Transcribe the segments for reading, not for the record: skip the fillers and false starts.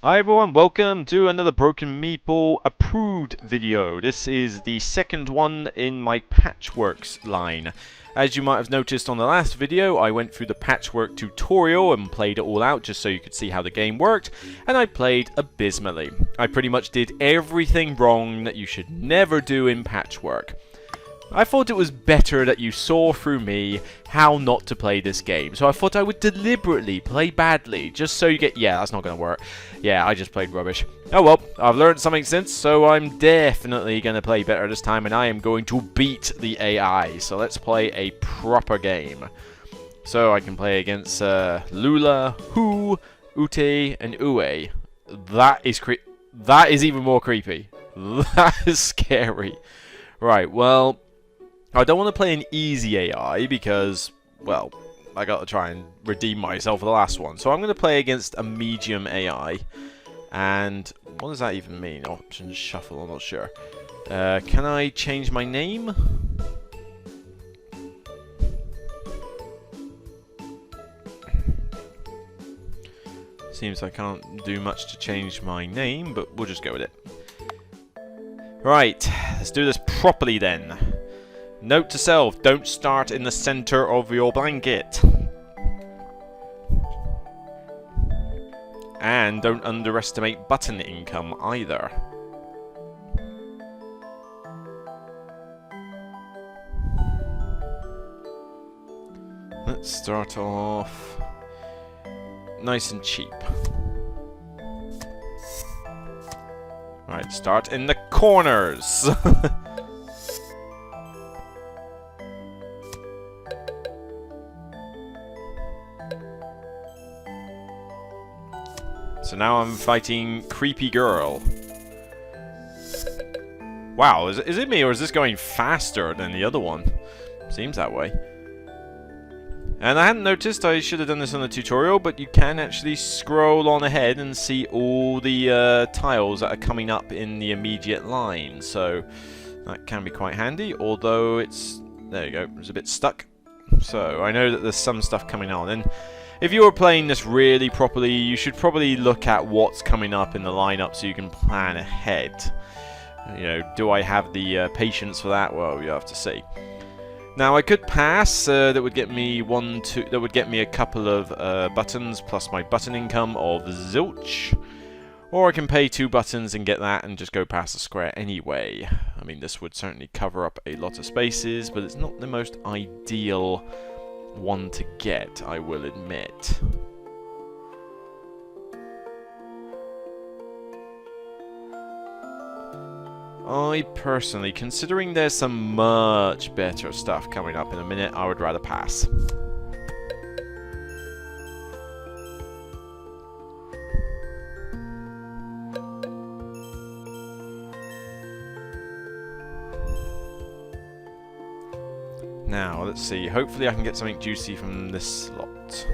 Hi everyone, welcome to another Broken Meeple approved video. This is the second one in my Patchworks line. As you might have noticed on the last video, I went through the Patchwork tutorial and played it all out just so you could see how the game worked, and I played abysmally. I pretty much did everything wrong that you should never do in Patchwork. I thought it was better that you saw through me how not to play this game. So I thought I would deliberately play badly, just so you get... Yeah, that's not going to work. Yeah, I just played rubbish. Oh well, I've learned something since, so I'm definitely going to play better this time, and I am going to beat the AI. So let's play a proper game. So I can play against Lula, Hu, Ute, and Ue. That is even more creepy. That is scary. Right, well... I don't want to play an easy AI because, well, I got to try and redeem myself for the last one. So I'm going to play against a medium AI. And what does that even mean? Options shuffle, I'm not sure. Can I change my name? Seems I can't do much to change my name, but we'll just go with it. Right, let's do this properly then. Note to self, don't start in the center of your blanket. And don't underestimate button income either. Let's start off nice and cheap. Right, start in the corners. So now I'm fighting Creepy Girl. Wow, is it me or is this going faster than the other one? Seems that way. And I hadn't noticed, I should have done this on the tutorial, but you can actually scroll on ahead and see all the tiles that are coming up in the immediate line. So that can be quite handy, although it's... There you go, it's a bit stuck. So I know that there's some stuff coming on. And if you were playing this really properly, you should probably look at what's coming up in the lineup so you can plan ahead. You know, do I have the patience for that? Well, you have to see. Now I could pass. That would get me that would get me a couple of buttons plus my button income of zilch. Or I can pay 2 buttons and get that and just go past the square anyway. I mean, this would certainly cover up a lot of spaces, but it's not the most ideal one to get, I will admit. I personally, considering there's some much better stuff coming up in a minute, I would rather pass. Now, let's see. Hopefully I can get something juicy from this slot.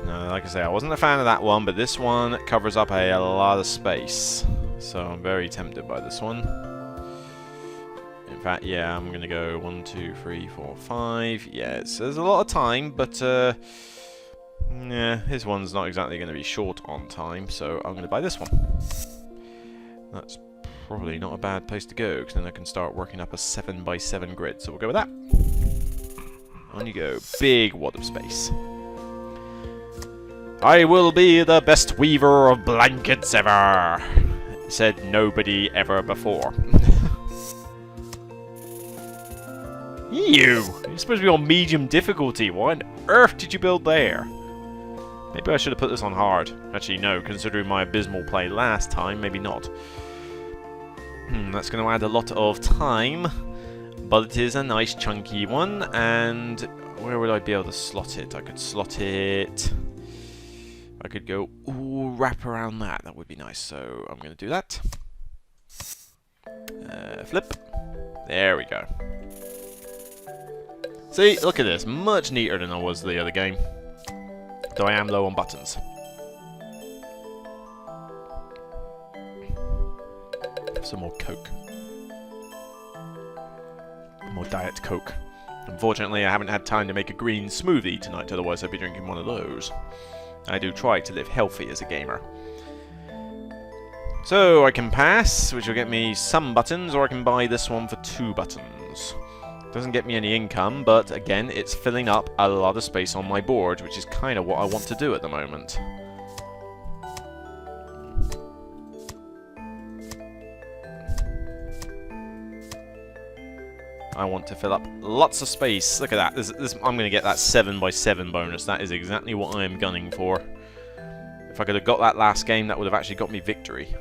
No, like I say, I wasn't a fan of that one, but this one covers up a lot of space. So I'm very tempted by this one. In fact, yeah, I'm going to go 1, 2, 3, 4, 5. Yeah, there's a lot of time, but yeah, his one's not exactly going to be short on time, so I'm going to buy this one. That's probably not a bad place to go, because then I can start working up a 7x7 grid. So we'll go with that. On you go. Big wad of space. I will be the best weaver of blankets ever, said nobody ever before. You're supposed to be on medium difficulty. What on earth did you build there? Maybe I should have put this on hard. Actually, no, considering my abysmal play last time, maybe not. That's going to add a lot of time, but it is a nice chunky one, and where would I be able to slot it? I could slot it... I could go, ooh, wrap around that. That would be nice, so I'm going to do that. Flip. There we go. See, look at this. Much neater than I was the other game. Though I am low on buttons. Some more Coke. More Diet Coke. Unfortunately, I haven't had time to make a green smoothie tonight, otherwise I'd be drinking one of those. I do try to live healthy as a gamer. So I can pass, which will get me some buttons, or I can buy this one for 2 buttons. Doesn't get me any income, but again, it's filling up a lot of space on my board, which is kind of what I want to do at the moment. I want to fill up lots of space. Look at that. I'm going to get that 7x7 bonus. That is exactly what I am gunning for. If I could have got that last game, that would have actually got me victory.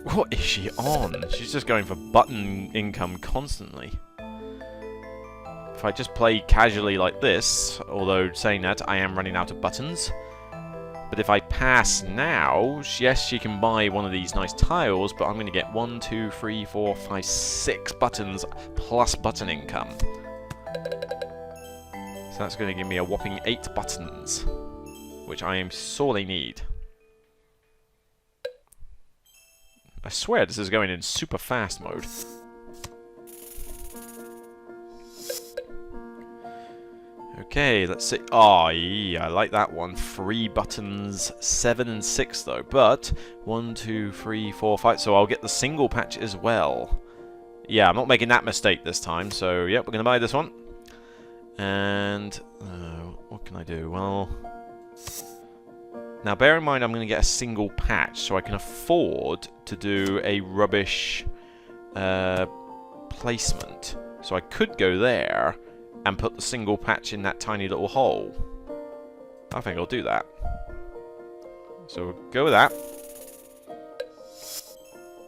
What is she on? She's just going for button income constantly. If I just play casually like this, although saying that, I am running out of buttons. But if I pass now, yes, she can buy one of these nice tiles, but I'm going to get 1, 2, 3, 4, 5, 6 buttons plus button income. So that's going to give me a whopping 8 buttons, which I sorely need. I swear this is going in super fast mode. Okay, let's see. Oh, yeah, I like that one. 3 buttons, 7 and 6 though. But 1, 2, 3, 4, 5. So I'll get the single patch as well. Yeah, I'm not making that mistake this time. So, yep, we're going to buy this one. And what can I do? Well, now bear in mind I'm going to get a single patch, so I can afford to do a rubbish placement. So I could go there and put the single patch in that tiny little hole. I think I'll do that. So we'll go with that.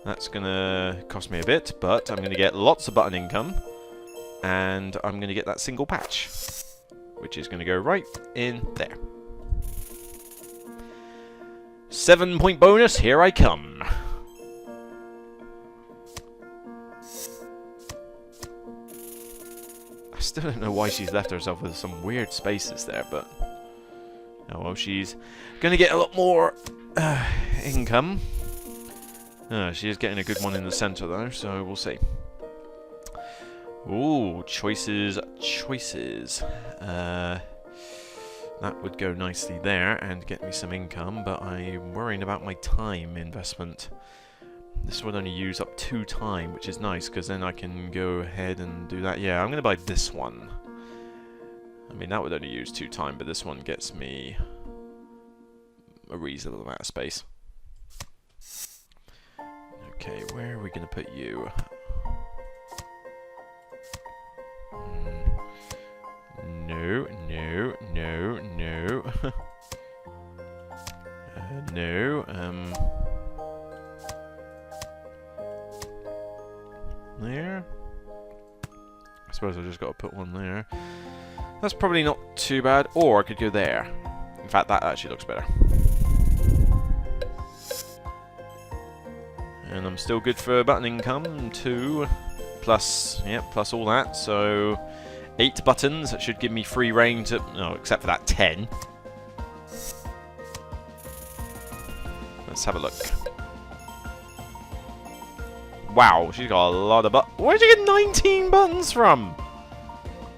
That's going to cost me a bit, but I'm going to get lots of button income. And I'm going to get that single patch, which is going to go right in there. 7-point bonus, here I come. I still don't know why she's left herself with some weird spaces there, but oh well, she's going to get a lot more income. She is getting a good one in the center though, so we'll see. Ooh, choices, choices. That would go nicely there and get me some income, but I'm worrying about my time investment. This would only use up 2 time, which is nice, because then I can go ahead and do that. Yeah, I'm going to buy this one. I mean, that would only use 2 time, but this one gets me a reasonable amount of space. Okay, where are we going to put you? No, no, no, no. No, there. I suppose I just got to put one there. That's probably not too bad. Or I could go there. In fact, that actually looks better. And I'm still good for button income. 2 plus, yep, plus all that. So 8 buttons. That should give me free reign to... No, except for that 10. Let's have a look. Wow, she's got a lot of buttons. Where'd you get 19 buttons from?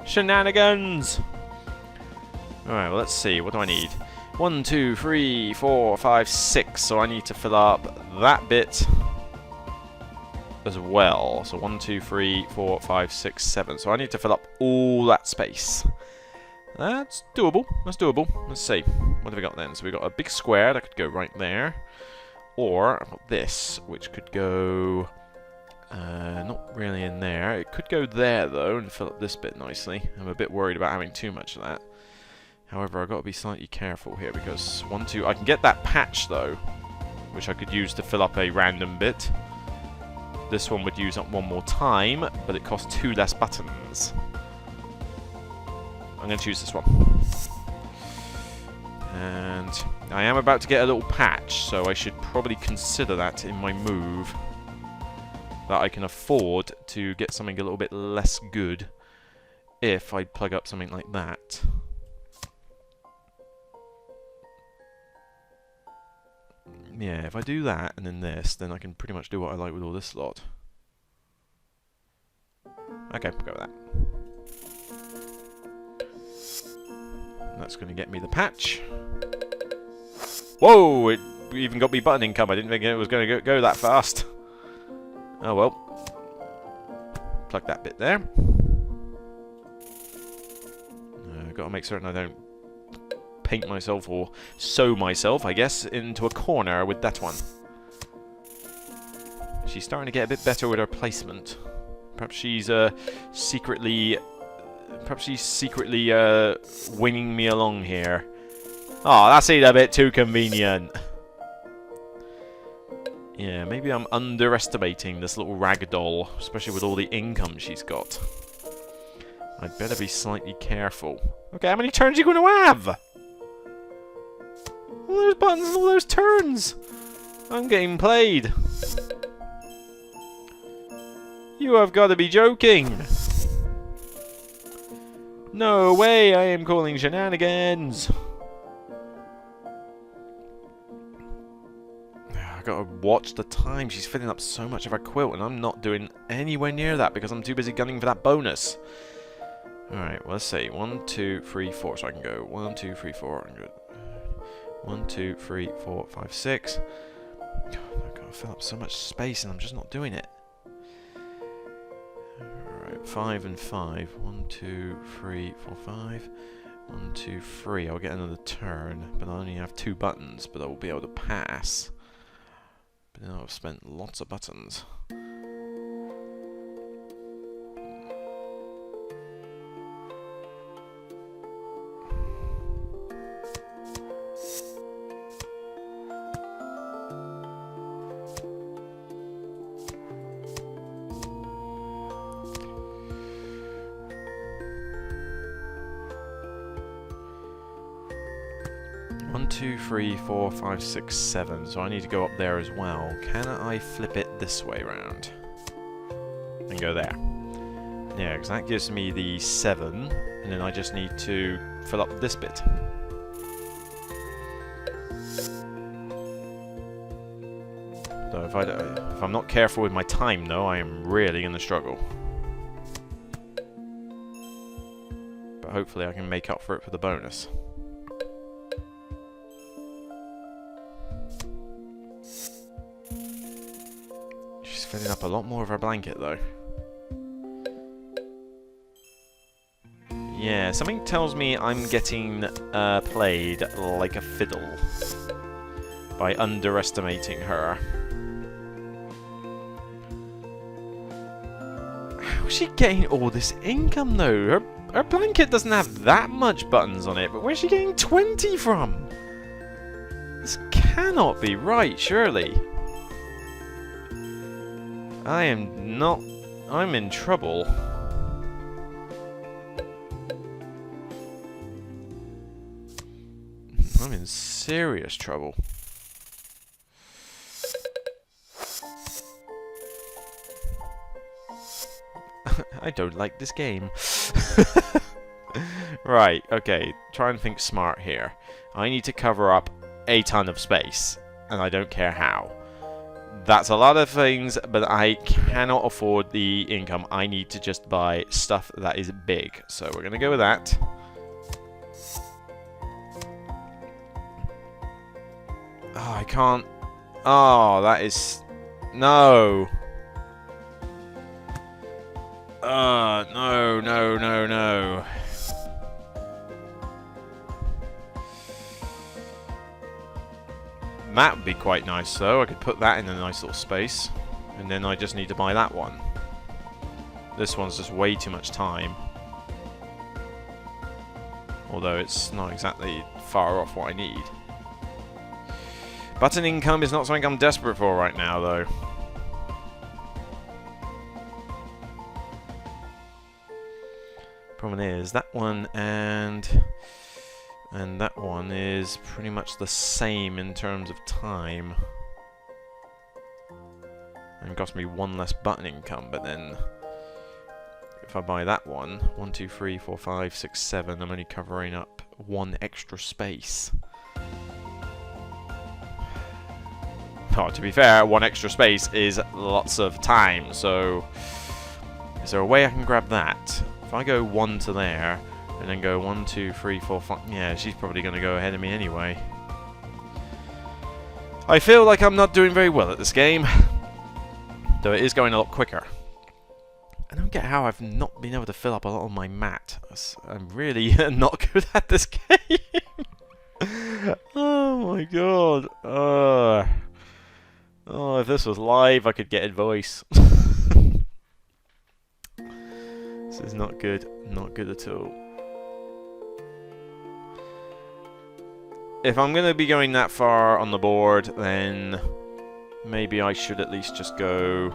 Shenanigans! Alright, well, let's see. What do I need? 1, 2, 3, 4, 5, 6. So I need to fill up that bit as well. So 1, 2, 3, 4, 5, 6, 7. So I need to fill up all that space. That's doable. That's doable. Let's see. What have we got then? So we've got a big square that could go right there. Or I've got this, which could go... not really in there. It could go there, though, and fill up this bit nicely. I'm a bit worried about having too much of that. However, I've got to be slightly careful here, because 1, 2... I can get that patch, though, which I could use to fill up a random bit. This one would use up 1 more time, but it costs 2 less buttons. I'm going to choose this one. And I am about to get a little patch, so I should probably consider that in my move. That I can afford to get something a little bit less good if I plug up something like that. Yeah, if I do that and then this, then I can pretty much do what I like with all this lot. Okay, we'll go with that. That's going to get me the patch. Whoa! It even got me button income. I didn't think it was going to go that fast. Oh well. Plug that bit there. Got to make certain I don't paint myself or sew myself, I guess, into a corner with that one. She's starting to get a bit better with her placement. Perhaps she's secretly winging me along here. Oh, that's a bit too convenient. Yeah, maybe I'm underestimating this little ragdoll, especially with all the income she's got. I'd better be slightly careful. Okay, how many turns are you going to have? All those buttons and all those turns. I'm getting played. You have got to be joking. No way, I am calling shenanigans. I gotta watch the time. She's filling up so much of her quilt, and I'm not doing anywhere near that because I'm too busy gunning for that bonus. Alright, well, let's see. 1, 2, 3, 4. So I can go 1, 2, 3, 4. I'm good. 1, 2, 3, 4, 5, 6. I've got to fill up so much space, and I'm just not doing it. Alright, 5 and 5. 1, 2, 3, 4, 5. 1, 2, 3. I'll get another turn, but I only have 2 buttons, but I will be able to pass. But now I've spent lots of buttons. 1, 2, 3, 4, 5, 6, 7. So I need to go up there as well. Can I flip it this way round? And go there. Yeah, because that gives me the 7. And then I just need to fill up this bit. So if I'm not careful with my time, though, I am really going to struggle. But hopefully I can make up for it for the bonus. She's filling up a lot more of her blanket, though. Yeah, something tells me I'm getting played like a fiddle by underestimating her. How's she getting all this income, though? Her blanket doesn't have that much buttons on it, but where's she getting 20 from? This cannot be right, surely. I'm in trouble. I'm in serious trouble. I don't like this game. Right, okay. Try and think smart here. I need to cover up a ton of space, and I don't care how. That's a lot of things, but I cannot afford the income. I need to just buy stuff that is big. So we're going to go with that. Oh, I can't. Oh, that is... No. No. That would be quite nice, though. I could put that in a nice little space. And then I just need to buy that one. This one's just way too much time. Although it's not exactly far off what I need. Button income is not something I'm desperate for right now, though. Problem is, that one and that one is pretty much the same in terms of time. And cost me 1 less button income, but then if I buy that one, 1, 2, 3, 4, 5, 6, 7, I'm only covering up 1 extra space. Oh, to be fair, 1 extra space is lots of time, so is there a way I can grab that? If I go 1 to there, And then go 1, 2, 3, 4, 5. Yeah, she's probably going to go ahead of me anyway. I feel like I'm not doing very well at this game. Though it is going a lot quicker. I don't get how I've not been able to fill up a lot of my mat. I'm really not good at this game. Oh my god. Oh, if this was live, I could get advice. This is not good. Not good at all. If I'm going to be going that far on the board, then maybe I should at least just go,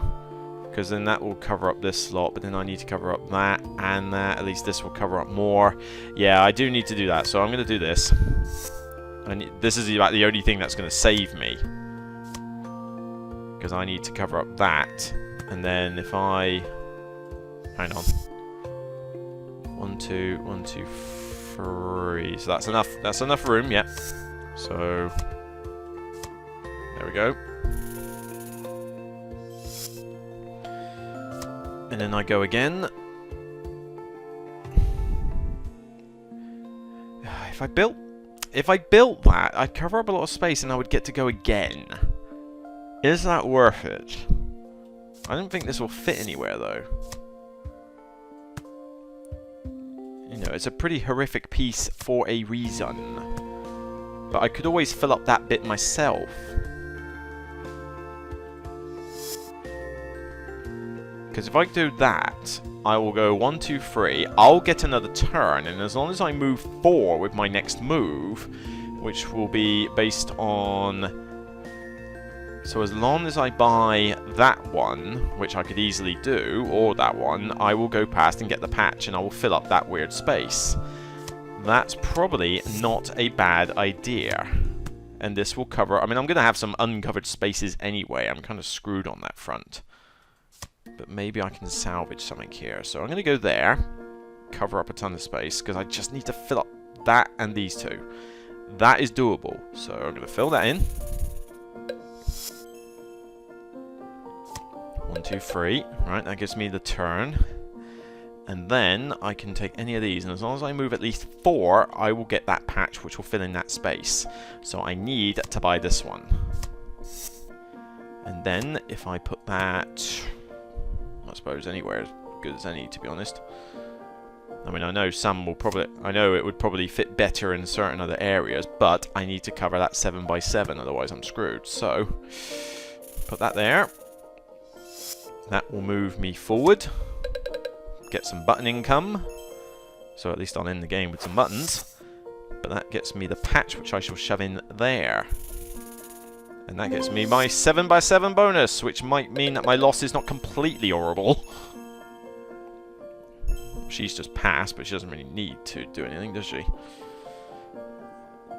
because then that will cover up this slot, but then I need to cover up that and that. At least this will cover up more. Yeah, I do need to do that, so I'm going to do this. This is about the only thing that's going to save me, because I need to cover up that, and then if I... Hang on. 1, 2, 1, 2, 3. So that's enough. That's enough room, yep. So there we go. And then I go again. If I built that, I'd cover up a lot of space and I would get to go again. Is that worth it? I don't think this will fit anywhere though. You know, it's a pretty horrific piece for a reason. But I could always fill up that bit myself. Because if I do that, I will go 1, 2, 3. I'll get another turn, and as long as I move 4 with my next move, which will be based on... So as long as I buy that one, which I could easily do, or that one, I will go past and get the patch, and I will fill up that weird space. That's probably not a bad idea. And this will cover... I mean, I'm going to have some uncovered spaces anyway. I'm kind of screwed on that front. But maybe I can salvage something here. So I'm going to go there, cover up a ton of space, because I just need to fill up that and these two. That is doable. So I'm going to fill that in. 1, 2, 3. Right, that gives me the turn. And then I can take any of these, and as long as I move at least 4, I will get that patch, which will fill in that space. So I need to buy this one. And then if I put that... I suppose anywhere as good as any, to be honest. I mean, I know some will probably... I know it would probably fit better in certain other areas, but I need to cover that 7 by 7, otherwise I'm screwed. So, put that there. That will move me forward. Get some button income. So at least I'll end the game with some buttons. But that gets me the patch, which I shall shove in there. And that gets me my 7 by 7 bonus, which might mean that my loss is not completely horrible. She's just passed, but she doesn't really need to do anything, does she?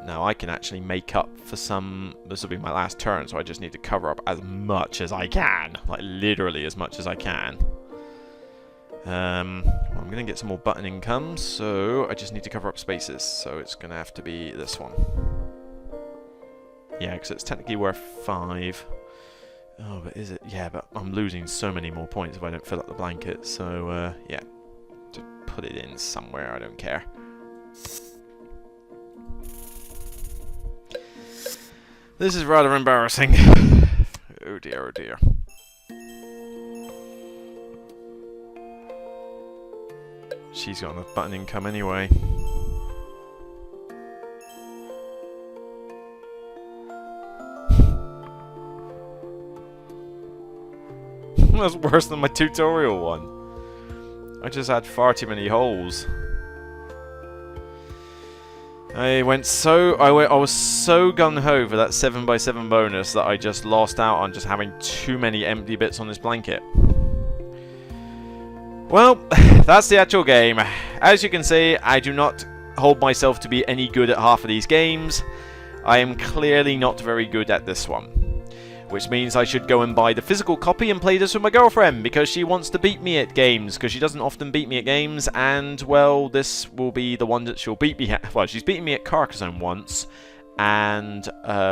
Now I can actually make up for some... This will be my last turn, so I just need to cover up as much as I can. Like, literally as much as I can. I'm going to get some more button income, so I just need to cover up spaces. So it's going to have to be this one. Yeah, because it's technically worth 5. Oh, but is it? Yeah, but I'm losing so many more points if I don't fill up the blanket. So, yeah. Just put it in somewhere, I don't care. This is rather embarrassing. Oh dear, oh dear. She's got enough button income anyway. That's worse than my tutorial one. I just had far too many holes. I was so gung-ho for that 7 by 7 bonus that I just lost out on just having too many empty bits on this blanket. Well, that's the actual game. As you can see, I do not hold myself to be any good at half of these games. I am clearly not very good at this one. Which means I should go and buy the physical copy and play this with my girlfriend, because she wants to beat me at games, because she doesn't often beat me at games, and, well, this will be the one that she'll beat me at. Well, she's beaten me at Carcassonne once, and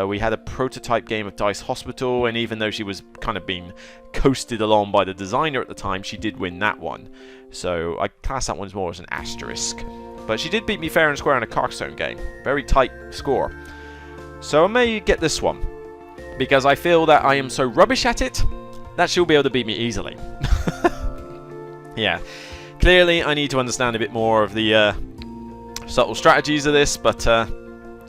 we had a prototype game of Dice Hospital, and even though she was kind of being coasted along by the designer at the time, she did win that one. So I class that one as more as an asterisk. But she did beat me fair and square in a Carcassonne game. Very tight score. So I may get this one. Because I feel that I am so rubbish at it that she'll be able to beat me easily. Yeah. Clearly, I need to understand a bit more of the subtle strategies of this, but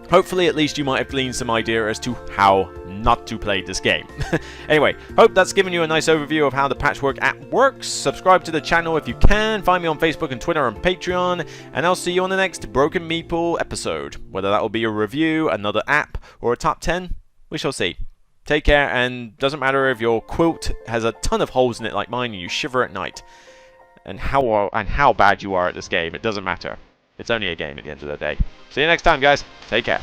hopefully at least you might have gleaned some idea as to how not to play this game. Anyway, hope that's given you a nice overview of how the Patchwork app works. Subscribe to the channel if you can. Find me on Facebook and Twitter and Patreon. And I'll see you on the next Broken Meeple episode. Whether that will be a review, another app, or a top 10, we shall see. Take care, and doesn't matter if your quilt has a ton of holes in it like mine and you shiver at night. And how bad you are at this game, it doesn't matter. It's only a game at the end of the day. See you next time, guys. Take care.